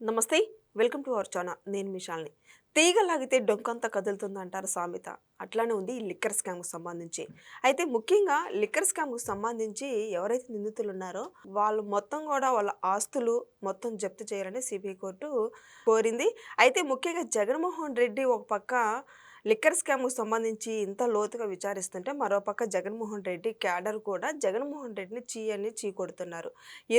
నమస్తే. Welcome to our channel. నేను మిషాల్ని. తీగ లాగితే డొంకంతా కదులుతుందంటారు సామెత. అట్లానే ఉంది ఈ లిక్కర్ స్కామ్‌కు సంబంధించి. అయితే ముఖ్యంగా లిక్కర్ స్కామ్‌కు సంబంధించి ఎవరైతే నిందితులున్నారో వాళ్ళు మొత్తం గూడా వాళ్ళ ఆస్తులు మొత్తం జప్తు చేయాలని సిబిఐ కోర్టు కోరింది. అయితే ముఖ్యంగా జగన్మోహన్ రెడ్డి ఒక పక్క లిక్కర్ స్కామ్‌కు సంబంధించి ఇంత లోతుగా విచారిస్తుంటే, మరోపక్క జగన్మోహన్ రెడ్డి క్యాడర్ కూడా జగన్మోహన్ రెడ్డిని అని కొడుతున్నారు.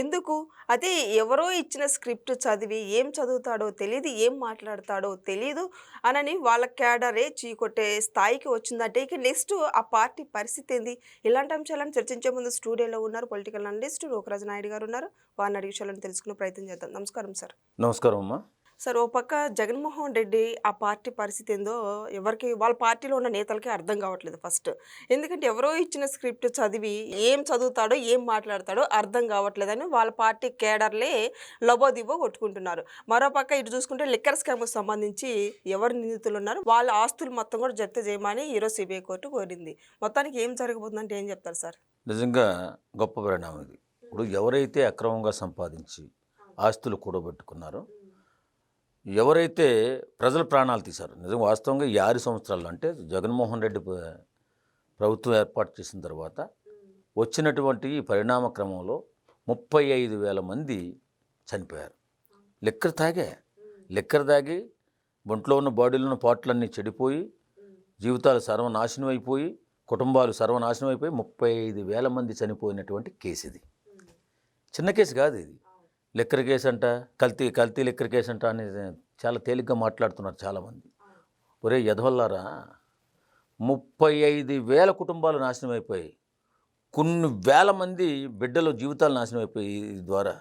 ఎందుకు? అదే ఎవరో ఇచ్చిన స్క్రిప్ట్ చదివి ఏం చదువుతాడో తెలీదు, ఏం మాట్లాడతాడో తెలీదు అనని వాళ్ళ క్యాడరే కొట్టే స్థాయికి వచ్చిందంటే ఇక నెక్స్ట్ ఆ పార్టీ పరిస్థితి ఏంది? ఇలాంటి అంశాలను చర్చించే ముందు స్టూడియోలో ఉన్నారు పొలిటికల్ అనలిస్ట్ రూకరాజు నాయుడు గారు ఉన్నారు. వారిని అడిగే విషయాలను తెలుసుకునే ప్రయత్నం చేద్దాం. నమస్కారం సార్. నమస్కారం అమ్మా. సార్, ఓ పక్క జగన్మోహన్ రెడ్డి ఆ పార్టీ పరిస్థితి ఏందో ఎవరికి వాళ్ళ పార్టీలో ఉన్న నేతలకే అర్థం కావట్లేదు ఫస్ట్. ఎందుకంటే ఎవరో ఇచ్చిన స్క్రిప్ట్ చదివి ఏం చదువుతాడో, ఏం మాట్లాడతాడో అర్థం కావట్లేదని వాళ్ళ పార్టీ కేడర్లే లబోదిబో కొట్టుకుంటున్నారు. మరోపక్క ఇటు చూసుకుంటే లిక్కర్ స్కామ్‌కు సంబంధించి ఎవరు నిందితులు ఉన్నారు, వాళ్ళ ఆస్తులు మొత్తం కూడా జప్తు చేయమని ఈరోజు సిబిఐ కోర్టు కోరింది. మొత్తానికి ఏం జరగబోతుందంటే ఏం చెప్తారు సార్? నిజంగా గొప్ప పరిణామం ఇది. ఇప్పుడు ఎవరైతే అక్రమంగా సంపాదించి ఆస్తులు కూడబెట్టుకున్నారో, ఎవరైతే ప్రజల ప్రాణాలు తీశారో, నిజంగా వాస్తవంగా ఈ 6 సంవత్సరాలు అంటే జగన్మోహన్ రెడ్డి ప్రభుత్వం ఏర్పాటు చేసిన తర్వాత వచ్చినటువంటి ఈ పరిణామ క్రమంలో 35,000 మంది చనిపోయారు. లిక్కర్ తాగి ఒంట్లో ఉన్న బాడీలో ఉన్న పార్ట్లన్నీ చెడిపోయి, జీవితాలు సర్వనాశనం అయిపోయి, కుటుంబాలు సర్వనాశనం అయిపోయి 35,000 మంది చనిపోయినటువంటి కేసు ఇది. చిన్న కేసు కాదు ఇది. లిక్కర్ కేసు అంట, కల్తీ లిక్కర్ కేసు అంట అని చాలా తేలిగ్గా మాట్లాడుతున్నారు చాలామంది. ఒరే యధవల్లారా, 35,000 కుటుంబాలు నాశనం అయిపోయి, కొన్ని వేల మంది బిడ్డల జీవితాలు నాశనం అయిపోయి ఈ ద్వారా.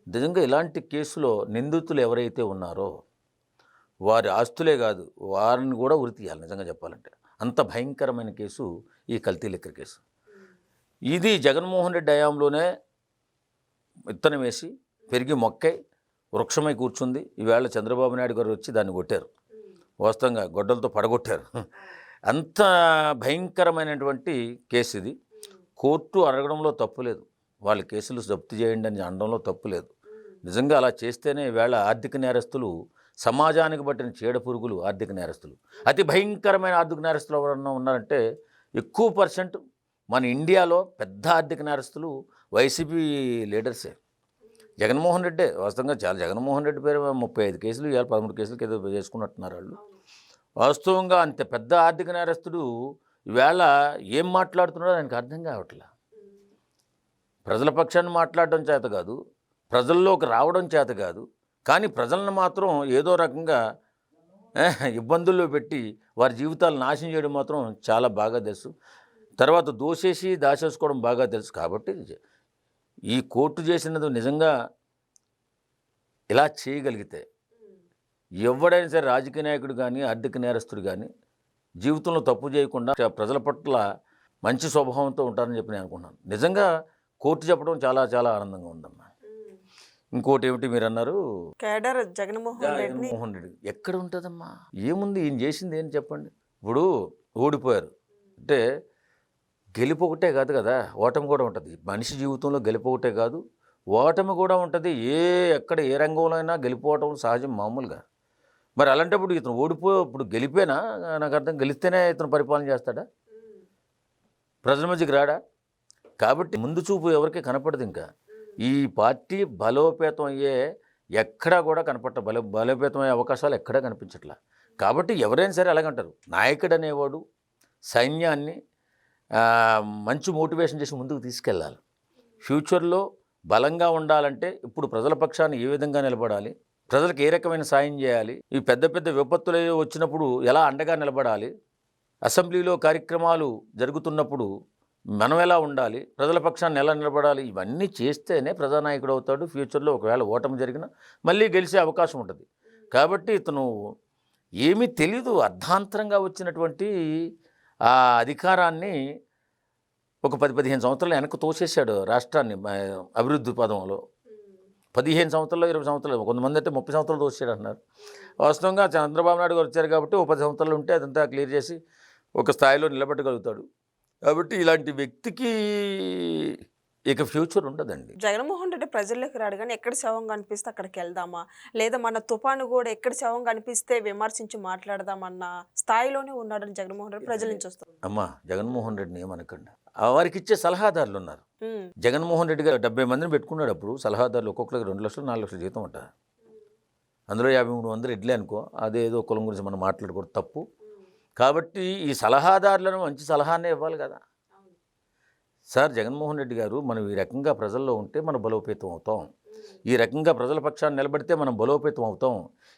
నిజంగా ఇలాంటి కేసులో నిందితులు ఎవరైతే ఉన్నారో వారి ఆస్తులే కాదు, వారిని కూడా ఉరి తీయాలి నిజంగా చెప్పాలంటే. అంత భయంకరమైన కేసు ఈ కల్తీ లిక్కర్ కేసు. ఇది జగన్మోహన్ రెడ్డి హయాంలోనే విత్తనం వేసి పెరిగి మొక్కై వృక్షమై కూర్చుంది. ఈవేళ చంద్రబాబు నాయుడు గారు వచ్చి దాన్ని కొట్టారు, వాస్తవంగా గొడ్డలతో పడగొట్టారు. అంత భయంకరమైనటువంటి కేసు ఇది. కోర్టు అడగడంలో తప్పు లేదు, వాళ్ళ కేసులు జప్తు చేయండి అని అనడంలో తప్పు లేదు. నిజంగా అలా చేస్తేనే ఈవేళ ఆర్థిక నేరస్తులు, సమాజానికి పట్టిన చీడ పురుగులు ఆర్థిక నేరస్తులు, అతి భయంకరమైన ఆర్థిక నేరస్తులు ఎవరన్నా ఉన్నారంటే ఎక్కువ పర్సెంట్ మన ఇండియాలో పెద్ద ఆర్థిక నేరస్తులు వైసీపీ లీడర్సే. జగన్మోహన్ రెడ్డే వాస్తవంగా జగన్మోహన్ రెడ్డి పేరు 35 కేసులు, ఇవాళ 13 కేసులకి ఏదో చేసుకున్నట్టున్నారు వాళ్ళు. వాస్తవంగా అంత పెద్ద ఆర్థిక నేరస్తుడు ఈవేళ ఏం మాట్లాడుతున్నాడో ఆయనకు అర్థం కావట్లే. ప్రజల పక్షాన్ని మాట్లాడడం చేత కాదు, ప్రజల్లోకి రావడం చేత కాదు, కానీ ప్రజలను మాత్రం ఏదో రకంగా ఇబ్బందుల్లో పెట్టి వారి జీవితాలు నాశనం చేయడం మాత్రం చాలా బాగా తెలుసు. తర్వాత దాచేసుకోవడం బాగా తెలుసు. కాబట్టి ఈ కోర్టు చేసినది నిజంగా ఇలా చేయగలిగితే ఎవడైనా సరే రాజకీయ నాయకుడు కానీ ఆర్థిక నేరస్తుడు కానీ జీవితంలో తప్పు చేయకుండా ప్రజల పట్ల మంచి స్వభావంతో ఉంటారని చెప్పి నేను అనుకున్నాను. నిజంగా కోర్టు చెప్పడం చాలా చాలా ఆనందంగా ఉందమ్మా. ఇంకోటి ఏమిటి మీరు అన్నారు, కేడర్ జగన్మోహన్ రెడ్డి ఎక్కడ ఉంటుందమ్మా? ఏముంది, ఈయన చేసింది ఏం చెప్పండి. ఇప్పుడు ఓడిపోయారు అంటే గెలుపు ఒకటే కాదు కదా, ఓటమి కూడా ఉంటుంది. మనిషి జీవితంలో గెలుపు ఒకటే కాదు, ఓటమి కూడా ఉంటుంది. ఎక్కడ ఏ రంగంలో అయినా గెలిపోవటం సహజం, మామూలుగా. మరి అలాంటప్పుడు ఇతను ఇప్పుడు గెలిపేనా? నాకు అర్థం, గెలిస్తేనే ఇతను పరిపాలన చేస్తాడా? ప్రజల మధ్యకి రాడా? కాబట్టి ముందు చూపు ఎవరికి కనపడదు. ఇంకా ఈ పార్టీ బలోపేతం అయ్యే ఎక్కడా కూడా బలోపేతం అయ్యే అవకాశాలు ఎక్కడా కనిపించట్లా. కాబట్టి ఎవరైనా సరే అలాగంటారు. నాయకుడు అనేవాడు సైన్యాన్ని మంచి మోటివేషన్ చేసి ముందుకు తీసుకెళ్ళాలి. ఫ్యూచర్లో బలంగా ఉండాలంటే ఇప్పుడు ప్రజల పక్షాన్ని ఏ విధంగా నిలబడాలి, ప్రజలకు ఏ రకమైన సాయం చేయాలి, ఈ పెద్ద పెద్ద విపత్తులు వచ్చినప్పుడు ఎలా అండగా నిలబడాలి, అసెంబ్లీలో కార్యక్రమాలు జరుగుతున్నప్పుడు మనం ఎలా ఉండాలి, ప్రజల పక్షాన్ని ఎలా నిలబడాలి, ఇవన్నీ చేస్తేనే ప్రజానాయకుడు అవుతాడు. ఫ్యూచర్లో ఒకవేళ ఓటమి జరిగినా మళ్ళీ గెలిచే అవకాశం ఉంటుంది. కాబట్టి ఇతను ఏమీ తెలీదు, అర్ధాంతరంగా వచ్చినటువంటి ఆ అధికారాన్ని ఒక 10-15 సంవత్సరాలు వెనక్కి తోసేశాడు రాష్ట్రాన్ని అభివృద్ధి పదంలో. 15 సంవత్సరాలు 20 సంవత్సరాలు, కొంతమంది అంటే 30 సంవత్సరాలు తోసాడు అన్నారు. వాస్తవంగా చంద్రబాబు నాయుడు గారు వచ్చారు కాబట్టి ఓ 10 సంవత్సరాలు ఉంటే అదంతా క్లియర్ చేసి ఒక స్థాయిలో నిలబెట్టగలుగుతాడు. కాబట్టి ఇలాంటి వ్యక్తికి ఇక ఫ్యూచర్ ఉండదండి. జగన్మోహన్ రెడ్డి ప్రజల్లోకి రాడు కానీ ఎక్కడ శవం కనిపిస్తే అక్కడికి వెళ్దామా, లేదా మన తుఫాను కూడా ఎక్కడ శవం కనిపిస్తే విమర్శించి మాట్లాడదామన్న స్థాయిలోనే ఉన్నాడని జగన్మోహన్ రెడ్డి ప్రజల నుంచి వస్తుంది. అమ్మా, జగన్మోహన్ రెడ్డిని ఏమనకండి. వారికి ఇచ్చే సలహాదారులు ఉన్నారు. ఉమ్, జగన్మోహన్ రెడ్డి గారు 70 మందిని పెట్టుకున్నాడు. అప్పుడు సలహాదారులు ఒక్కొక్కరికి 2 లక్షలు 4 లక్షలు జీతం అంట. అందులో 53 రెడ్లే అనుకో. అదేదో కులం గురించి మనం మాట్లాడకూడదు, తప్పు. కాబట్టి ఈ సలహాదారులను మంచి సలహానే ఇవ్వాలి కదా. సార్, జగన్మోహన్ రెడ్డి గారు, మనం ఈ రకంగా ప్రజల్లో ఉంటే మనం బలోపేతం అవుతాం, ఈ రకంగా ప్రజల పక్షాన్ని నిలబడితే మనం బలోపేతం అవుతాం,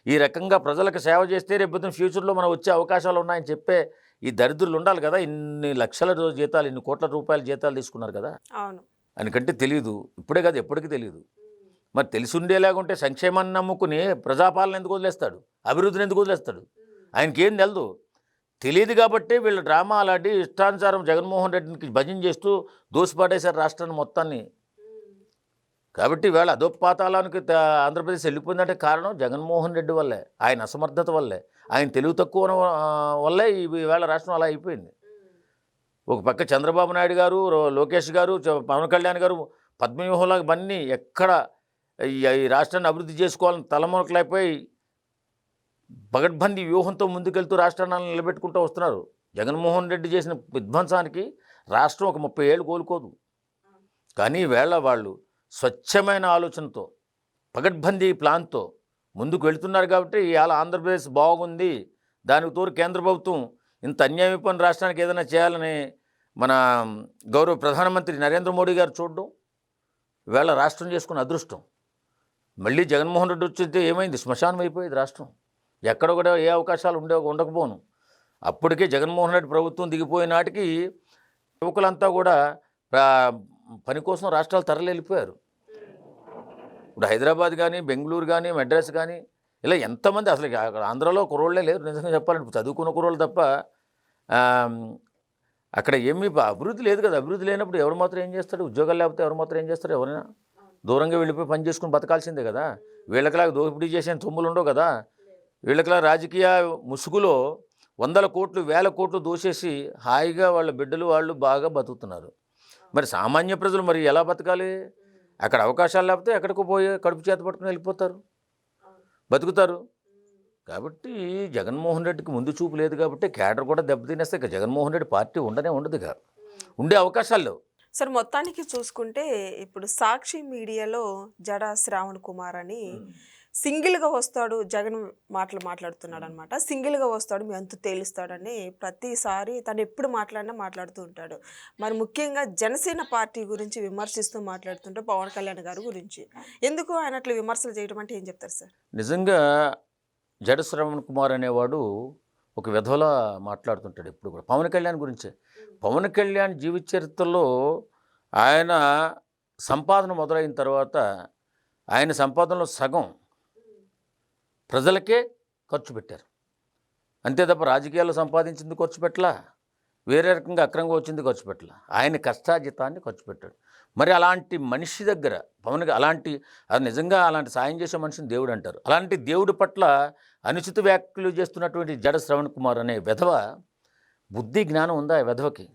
ఈ రకంగా ప్రజలకు సేవ చేస్తే రేపు ఫ్యూచర్లో మనం వచ్చే అవకాశాలు ఉన్నాయని చెప్పే ఈ దరిద్రులు ఉండాలి కదా. ఇన్ని లక్షల జీతాలు, ఇన్ని కోట్ల రూపాయల జీతాలు తీసుకున్నారు కదా. అవును. ఆయనకంటే తెలియదు, ఇప్పుడే కాదు ఎప్పటికీ తెలియదు. మరి తెలిసి ఉండేలాగుంటే సంక్షేమాన్ని నమ్ముకుని ప్రజాపాలన ఎందుకు వదిలేస్తాడు, అభివృద్ధిని ఎందుకు వదిలేస్తాడు? ఆయనకేం తెలదు. తెలియదు కాబట్టి వీళ్ళు డ్రామా అలాంటి ఇష్టానుసారం జగన్మోహన్ రెడ్డికి భజన చేస్తూ దోసిపాటేశారు రాష్ట్రాన్ని మొత్తాన్ని. కాబట్టి వీళ్ళ అధోపాతాళానికి ఆంధ్రప్రదేశ్ వెళ్ళిపోయిందంటే కారణం జగన్మోహన్ రెడ్డి వల్లే, ఆయన అసమర్థత వల్లే, ఆయన తెలివి తక్కువ వల్లే ఈవేళ రాష్ట్రం అలా అయిపోయింది. ఒక పక్క చంద్రబాబు నాయుడు గారు, లోకేష్ గారు, పవన్ కళ్యాణ్ గారు పద్మవ్యూహంలాగా బన్నీ ఎక్కడ ఈ రాష్ట్రాన్ని అభివృద్ధి చేసుకోవాలని తలమునకలైపోయి పగడ్బందీ వ్యూహంతో ముందుకెళ్తూ రాష్ట్రాన్ని నిలబెట్టుకుంటూ వస్తున్నారు. జగన్మోహన్ రెడ్డి చేసిన విధ్వంసానికి రాష్ట్రం ఒక 30 ఏళ్ళు కోలుకోదు. కానీ వేళ వాళ్ళు స్వచ్ఛమైన ఆలోచనతో, పగడ్బందీ ప్లాన్తో ముందుకు వెళుతున్నారు. కాబట్టి ఇవాళ ఆంధ్రప్రదేశ్ బాగుంది. దానికి తోడు కేంద్ర ప్రభుత్వం ఇంత అన్యాయమైన రాష్ట్రానికి ఏదైనా చేయాలని మన గౌరవ ప్రధానమంత్రి నరేంద్ర మోడీ గారు చూడడం, వేళ రాష్ట్రం చేసుకున్న అదృష్టం. మళ్ళీ జగన్మోహన్ రెడ్డి వచ్చితే ఏమైంది? శ్మశానం అయిపోయేది రాష్ట్రం. ఎక్కడ కూడా ఏ అవకాశాలు ఉండకపోను. అప్పటికే జగన్మోహన్ రెడ్డి ప్రభుత్వం దిగిపోయిన నాటికి యువకులంతా కూడా పని కోసం రాష్ట్రాలు తరలి వెళ్ళిపోయారు. ఇప్పుడు హైదరాబాద్ కానీ, బెంగళూరు కానీ, మద్రాస్ కానీ ఇలా ఎంతమంది, అసలు ఆంధ్రాలో కుర్రోళ్ళే లేరు నిజంగా చెప్పాలంటే. చదువుకున్న కుర్రోళ్ళు తప్ప అక్కడ ఏమీ అభివృద్ధి లేదు కదా. అభివృద్ధి లేనప్పుడు ఎవరు మాత్రం ఏం చేస్తాడు? ఉద్యోగాలు లేకపోతే ఎవరు మాత్రం ఏం చేస్తారు? ఎవరైనా దూరంగా వెళ్ళిపోయి పని చేసుకుని బతకాల్సిందే కదా. వీళ్ళకిలాగా దోపిడీ చేసే సొమ్ములు ఉండవు కదా. వీళ్ళకిలా రాజకీయ ముసుగులో 100 కోట్లు 1000 కోట్లు దోసేసి హాయిగా వాళ్ళ బిడ్డలు వాళ్ళు బాగా బతుకుతున్నారు. మరి సామాన్య ప్రజలు మరి ఎలా బతకాలి? అక్కడ అవకాశాలు లేకపోతే ఎక్కడికో పోయి కడుపు చేత పట్టుకుని వెళ్ళిపోతారు, బతుకుతారు. కాబట్టి జగన్మోహన్ రెడ్డికి ముందు చూపు లేదు కాబట్టి కేడర్ కూడా దెబ్బతినేస్తే ఇక జగన్మోహన్ రెడ్డి పార్టీ ఉండదుగా, ఉండే అవకాశాలు లేవు. సార్, మొత్తానికి చూసుకుంటే ఇప్పుడు సాక్షి మీడియాలో జడ శ్రావణ్ కుమార్ అని సింగిల్గా వస్తాడు, జగన్ మాట్లాడుతున్నాడు అనమాట. సింగిల్గా వస్తాడు, మీ అంతు తేలుస్తాడని ప్రతిసారి తను ఎప్పుడు మాట్లాడుతూ ఉంటాడు. మరి ముఖ్యంగా జనసేన పార్టీ గురించి విమర్శిస్తూ మాట్లాడుతుంటే పవన్ కళ్యాణ్ గారి గురించి ఎందుకు ఆయన అట్లా విమర్శలు చేయడం అంటే ఏం చెప్తారు సార్? నిజంగా జడ శ్రవణ్ కుమార్ అనేవాడు ఒక విధవలా మాట్లాడుతుంటాడు ఎప్పుడు కూడా పవన్ కళ్యాణ్ గురించే. పవన్ కళ్యాణ్ జీవిత చరిత్రలో ఆయన సంపాదన మొదలైన తర్వాత ఆయన సంపాదనలో సగం ప్రజలకే ఖర్చు పెట్టారు. అంతే తప్ప రాజకీయాల్లో సంపాదించింది ఖర్చు పెట్టలా, వేరే రకంగా అక్రమంగా వచ్చింది ఖర్చు పెట్టలా. ఆయన కష్టాజితాన్ని ఖర్చు పెట్టాడు. మరి అలాంటి మనిషి దగ్గర అది నిజంగా అలాంటి సాయం చేసే మనిషిని దేవుడు అంటారు. అలాంటి దేవుడి పట్ల అనుచిత వ్యాఖ్యలు చేస్తున్నటువంటి జడ శ్రవణ్ కుమార్ అనే విధవ బుద్ధి జ్ఞానం ఉందా ఆ విధవకి?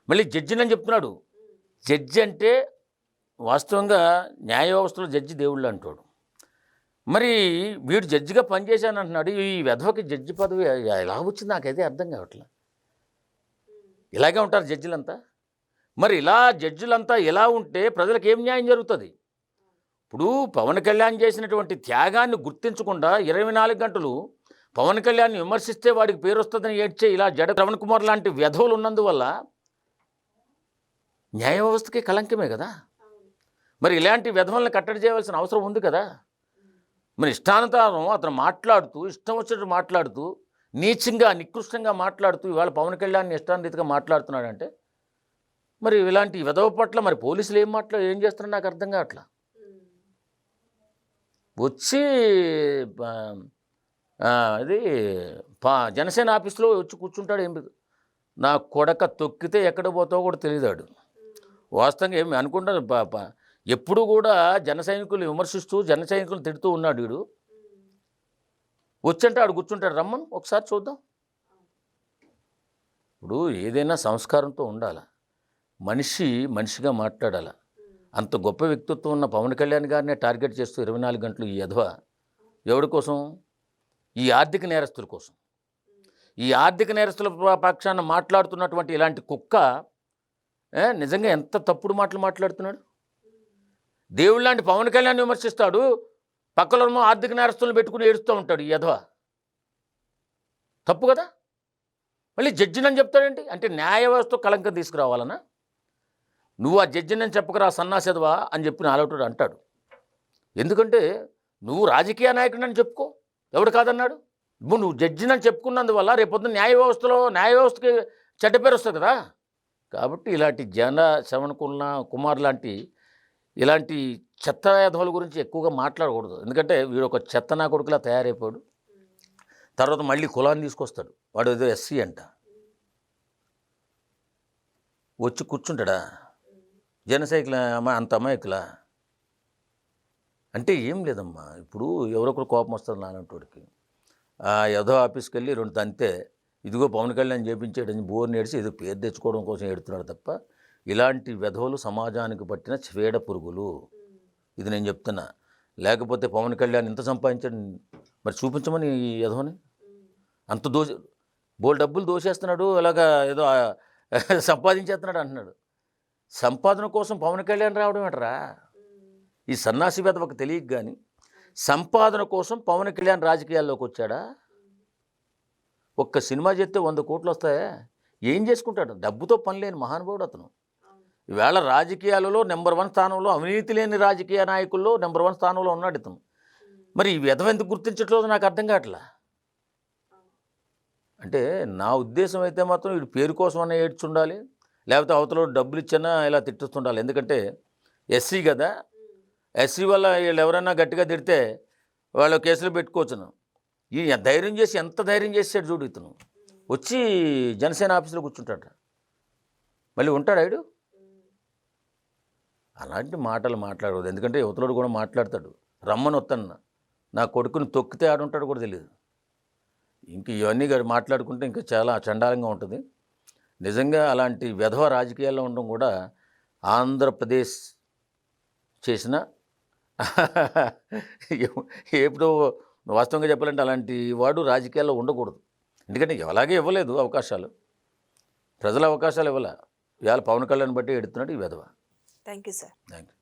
మళ్ళీ జడ్జిని అని చెప్తున్నాడు. జడ్జి అంటే వాస్తవంగా న్యాయ వ్యవస్థలో జడ్జి దేవుళ్ళు అంటాడు. మరి వీడు జడ్జిగా పనిచేశాను అంటున్నాడు. ఈ విధవకి జడ్జి పదవి ఎలా వచ్చింది నాకైతే అర్థం కావట్లే. ఇలాగే ఉంటారు జడ్జిలంతా. మరి ఇలా జడ్జిలంతా ఎలా ఉంటే ప్రజలకు ఏం న్యాయం జరుగుతుంది? ఇప్పుడు పవన్ కళ్యాణ్ చేసినటువంటి త్యాగాన్ని గుర్తించకుండా 24 గంటలు పవన్ కళ్యాణ్ని విమర్శిస్తే వాడికి పేరు వస్తుందని ఏడ్చే ఇలా జడ శ్రవణ్ కుమార్ లాంటి వ్యధవులు ఉన్నందువల్ల న్యాయ వ్యవస్థకి కళంకమే కదా. మరి ఇలాంటి వ్యధవులను కట్టడి చేయవలసిన అవసరం ఉంది కదా. మరి ఇష్టానుసారం అతను మాట్లాడుతూ, ఇష్టం వచ్చినట్టు మాట్లాడుతూ, నీచంగా నికృష్టంగా మాట్లాడుతూ ఇవాళ పవన్ కళ్యాణ్ని ఇష్టానురీతిగా మాట్లాడుతున్నాడంటే మరి ఇలాంటి విధవ పట్ల మరి పోలీసులు ఏం చేస్తున్నారు నాకు అర్థం కావట్లా. వచ్చి అది జనసేన ఆఫీస్లో వచ్చి కూర్చుంటాడు. ఏం నా కొడక తొక్కితే ఎక్కడ పోతావో కూడా తెలియదాడు. వాస్తవంగా ఏమి అనుకుంటారు, ఎప్పుడు కూడా జన సైనికులు విమర్శిస్తూ జన సైనికులు తిడుతూ ఉన్నాడు వీడు. వచ్చంటే ఆడు కూర్చుంటాడు, రమ్మను ఒకసారి చూద్దాం. ఇప్పుడు ఏదైనా సంస్కారంతో ఉండాలి, మనిషిగా మాట్లాడాలి. అంత గొప్ప వ్యక్తిత్వం ఉన్న పవన్ కళ్యాణ్ గారినే టార్గెట్ చేస్తూ 24 గంటలు ఈ యధవ ఎవడి కోసం? ఈ ఆర్థిక నేరస్తుల కోసం. ఈ ఆర్థిక నేరస్తుల పక్షాన మాట్లాడుతున్నటువంటి ఇలాంటి కుక్క నిజంగా ఎంత తప్పుడు మాటలు మాట్లాడుతున్నాడు. దేవుడు లాంటి పవన్ కళ్యాణ్ విమర్శిస్తాడు, పక్కలో ఆర్థిక నేరస్తులను పెట్టుకుని ఏడుస్తూ ఉంటాడు ఈ యధవ. తప్పు కదా. మళ్ళీ జడ్జిని అని చెప్తాడేంటి? అంటే న్యాయ వ్యవస్థ కళంకం తీసుకురావాలన్నా? నువ్వు ఆ జడ్జిని అని చెప్పకరా సన్నాసెదవా అని చెప్పి నాలుగుడు అంటాడు. ఎందుకంటే నువ్వు రాజకీయ నాయకుడిని అని చెప్పుకో, ఎవడు కాదన్నాడు? ఇప్పుడు నువ్వు జడ్జిని అని చెప్పుకున్నందువల్ల రేపొద్దున న్యాయ వ్యవస్థకి చెడ్డ పేరు వస్తుంది కదా. కాబట్టి ఇలాంటి శ్రవణ్ కుమార్ లాంటి ఇలాంటి చెత్త యధవుల గురించి ఎక్కువగా మాట్లాడకూడదు. ఎందుకంటే వీడు ఒక చెత్త నా కొడుకులా తయారైపోయాడు. తర్వాత మళ్ళీ కులాన్ని తీసుకొస్తాడు. వాడు ఏదో ఎస్సీ అంట, వచ్చి కూర్చుంటాడా? జనసైకిల్ అంత అమాయకులా? అంటే ఏం లేదమ్మా. ఇప్పుడు ఎవరొకరు కోపం వస్తారు నాలంటోడికి, ఏదో ఆఫీస్కి వెళ్ళి 2 తంతే ఇదిగో పవన్ కళ్యాణ్ చేపించేయడం బోర్ నేడిచి ఏదో పేరు తెచ్చుకోవడం కోసం ఏడుతున్నాడు తప్ప, ఇలాంటి వెధవలు సమాజానికి పట్టిన చీడ పురుగులు. ఇది నేను చెప్తున్నా. లేకపోతే పవన్ కళ్యాణ్ ఇంత సంపాదించాడు, మరి చూపించమని ఈ యధవని. అంత బోల్ డబ్బులు దోసేస్తున్నాడు, అలాగా ఏదో సంపాదించేస్తున్నాడు అంటున్నాడు. సంపాదన కోసం పవన్ కళ్యాణ్ రావడం ఏంటరా? ఈ సన్నాసి వెధవకు తెలియక కానీ సంపాదన కోసం పవన్ కళ్యాణ్ రాజకీయాల్లోకి వచ్చాడా? ఒక్క సినిమా చేస్తే 100 కోట్లు వస్తాయా? ఏం చేసుకుంటాడు? డబ్బుతో పని లేని మహానుభావుడు అతను. ఈవేళ రాజకీయాలలో నెంబర్ 1 స్థానంలో, అవినీతి లేని రాజకీయ నాయకుల్లో నెంబర్ 1 స్థానంలో ఉన్నాడు ఇతను. మరి ఈ విధవ ఎందుకు గుర్తించట్లేదు నాకు అర్థం కావట్లా. అంటే నా ఉద్దేశం అయితే మాత్రం వీడు పేరు కోసం అన్న ఏడ్చుండాలి, లేకపోతే అవతల డబ్బులు ఇచ్చినా ఇలా తిట్టుస్తుండాలి. ఎందుకంటే ఎస్సీ కదా, ఎస్సీ వల్ల వీళ్ళు ఎవరైనా గట్టిగా తిడితే వాళ్ళు కేసులు పెట్టుకోవచ్చును. ఈ ధైర్యం చేసి ఎంత ధైర్యం చేసాడు చూడు ఇతను. వచ్చి జనసేన ఆఫీసులో కూర్చుంటాడు, మళ్ళీ ఉంటాడు ఐడు. అలాంటి మాటలు మాట్లాడకూడదు. ఎందుకంటే యువతలోడు కూడా మాట్లాడతాడు, రమ్మని వస్తాను నా కొడుకుని తొక్కితే ఆడుంటాడు కూడా తెలియదు. ఇంక ఇవన్నీ మాట్లాడుకుంటే ఇంకా చాలా చండాలంగా ఉంటుంది. నిజంగా అలాంటి వెధవ రాజకీయాల్లో ఉండడం కూడా ఆంధ్రప్రదేశ్ చేసిన ఎప్పుడో వాస్తవంగా చెప్పాలంటే అలాంటి వాడు రాజకీయాల్లో ఉండకూడదు. ఎందుకంటే అలాగే ఇవ్వలేదు అవకాశాలు, ప్రజల అవకాశాలు ఇవ్వాల. ఇవాళ పవన్ కళ్యాణ్ బట్టి ఎడుతున్నాడు ఈ వెధవ. Thank you sir. Thank you.